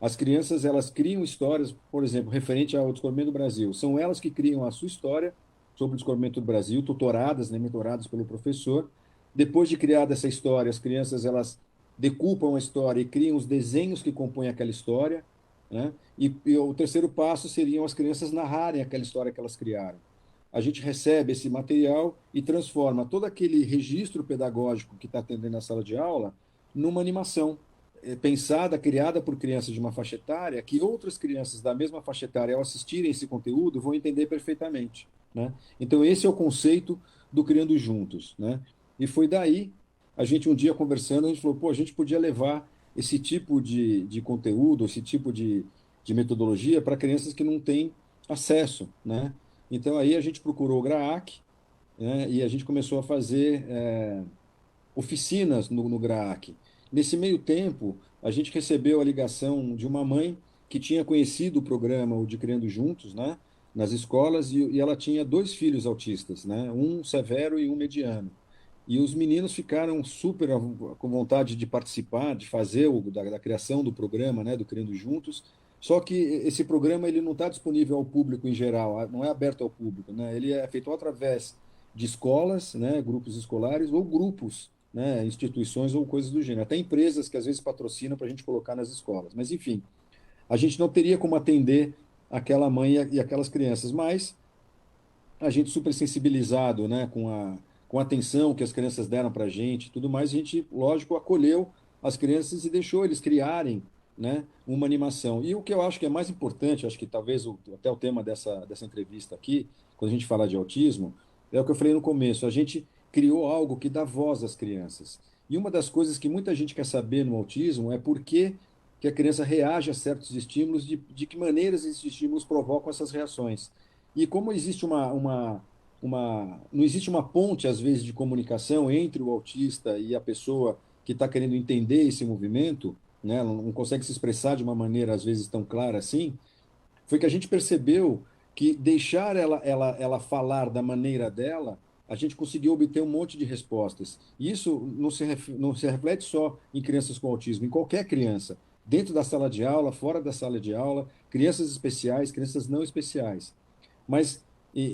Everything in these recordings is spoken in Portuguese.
As crianças, elas criam histórias, por exemplo, referente ao Descobrimento do Brasil. São elas que criam a sua história sobre o Descobrimento do Brasil, tutoradas, né, mentoradas pelo professor. Depois de criada essa história, as crianças, elas decupam a história e criam os desenhos que compõem aquela história, né? E o terceiro passo seriam as crianças narrarem aquela história que elas criaram. A gente recebe esse material e transforma todo aquele registro pedagógico que está tendo na sala de aula numa animação pensada, criada por crianças de uma faixa etária, que outras crianças da mesma faixa etária, ao assistirem esse conteúdo, vão entender perfeitamente, né? Então, esse é o conceito do Criando Juntos, né? E foi daí, a gente um dia conversando, a gente falou, pô, a gente podia levar esse tipo de conteúdo, esse tipo de metodologia para crianças que não têm acesso, né? Então, aí a gente procurou o GRAAC, né? E a gente começou a fazer oficinas no GRAAC. Nesse meio tempo, a gente recebeu a ligação de uma mãe que tinha conhecido o programa, o de Criando Juntos, né, nas escolas, e ela tinha dois filhos autistas, né, um severo e um mediano. E os meninos ficaram super com vontade de participar, de fazer da criação do programa, né, do Criando Juntos. Só que esse programa ele não está disponível ao público em geral, não é aberto ao público, né? Ele é feito através de escolas, né, grupos escolares ou grupos, né, instituições ou coisas do gênero. Até empresas que às vezes patrocinam para a gente colocar nas escolas. Mas, enfim, a gente não teria como atender aquela mãe e aquelas crianças, mas a gente super sensibilizado, né, com a atenção que as crianças deram para a gente, tudo mais, a gente, lógico, acolheu as crianças e deixou eles criarem, né, uma animação. E o que eu acho que é mais importante, acho que talvez até o tema dessa entrevista aqui, quando a gente fala de autismo, é o que eu falei no começo, a gente criou algo que dá voz às crianças. E uma das coisas que muita gente quer saber no autismo é por que a criança reage a certos estímulos, de que maneiras esses estímulos provocam essas reações. E como existe não existe uma ponte, às vezes, de comunicação entre o autista e a pessoa que está querendo entender esse movimento, né? Ela não consegue se expressar de uma maneira, às vezes, tão clara assim, foi que a gente percebeu que deixar ela falar da maneira dela, a gente conseguiu obter um monte de respostas. E isso não se reflete só em crianças com autismo, em qualquer criança, dentro da sala de aula, fora da sala de aula, crianças especiais, crianças não especiais. Mas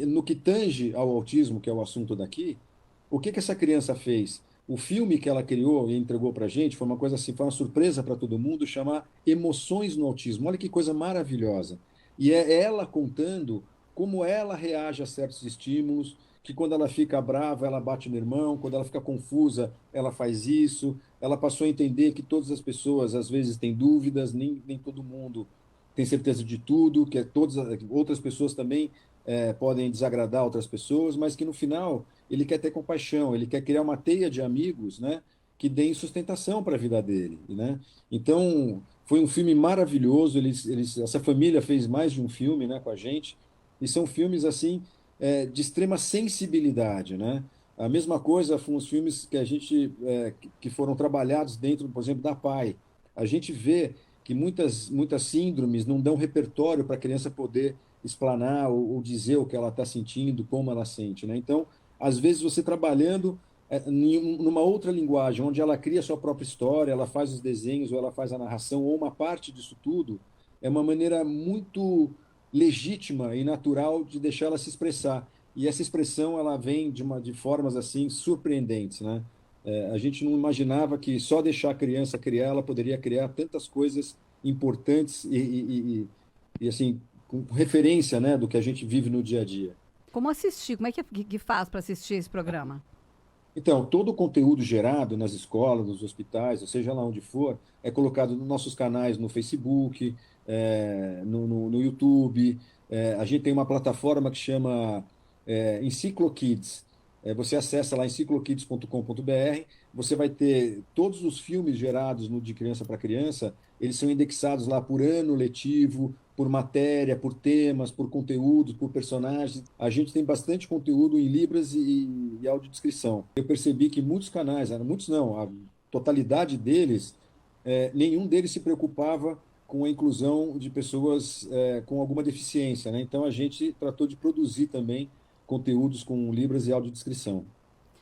no que tange ao autismo, que é o assunto daqui, o que essa criança fez? O filme que ela criou e entregou para a gente foi uma coisa assim, foi uma surpresa para todo mundo, chamar Emoções no Autismo. Olha que coisa maravilhosa. E é ela contando como ela reage a certos estímulos, que quando ela fica brava, ela bate no irmão, quando ela fica confusa, ela faz isso. Ela passou a entender que todas as pessoas, às vezes, têm dúvidas, nem todo mundo tem certeza de tudo, que todas outras pessoas também podem desagradar outras pessoas, mas que no final ele quer ter compaixão, ele quer criar uma teia de amigos, né, que deem sustentação para a vida dele, né? Então, foi um filme maravilhoso, essa família fez mais de um filme, né, com a gente, e são filmes, assim, de extrema sensibilidade, né? A mesma coisa foram os filmes que a gente, que foram trabalhados dentro, por exemplo, da PAI. A gente vê que muitas síndromes não dão repertório para a criança poder explanar ou dizer o que ela está sentindo, como ela sente, né? Então, às vezes você trabalhando numa outra linguagem, onde ela cria a sua própria história, ela faz os desenhos, ou ela faz a narração, ou uma parte disso tudo, é uma maneira muito legítima e natural de deixar ela se expressar. E essa expressão ela vem de formas assim surpreendentes, né? A gente não imaginava que só deixar a criança criar, ela poderia criar tantas coisas importantes e assim, com referência, né, do que a gente vive no dia a dia. Como assistir? Como é que faz para assistir esse programa? Então, todo o conteúdo gerado nas escolas, nos hospitais, ou seja lá onde for, é colocado nos nossos canais no Facebook, no YouTube. A gente tem uma plataforma que chama EncicloKids. Você acessa lá enciclokids.com.br, você vai ter todos os filmes gerados no De Criança para Criança, eles são indexados lá por ano letivo, por matéria, por temas, por conteúdos, por personagens. A gente tem bastante conteúdo em Libras e audiodescrição. Eu percebi que muitos canais, muitos não, a totalidade deles, nenhum deles se preocupava com a inclusão de pessoas com alguma deficiência, né? Então a gente tratou de produzir também conteúdos com Libras e audiodescrição.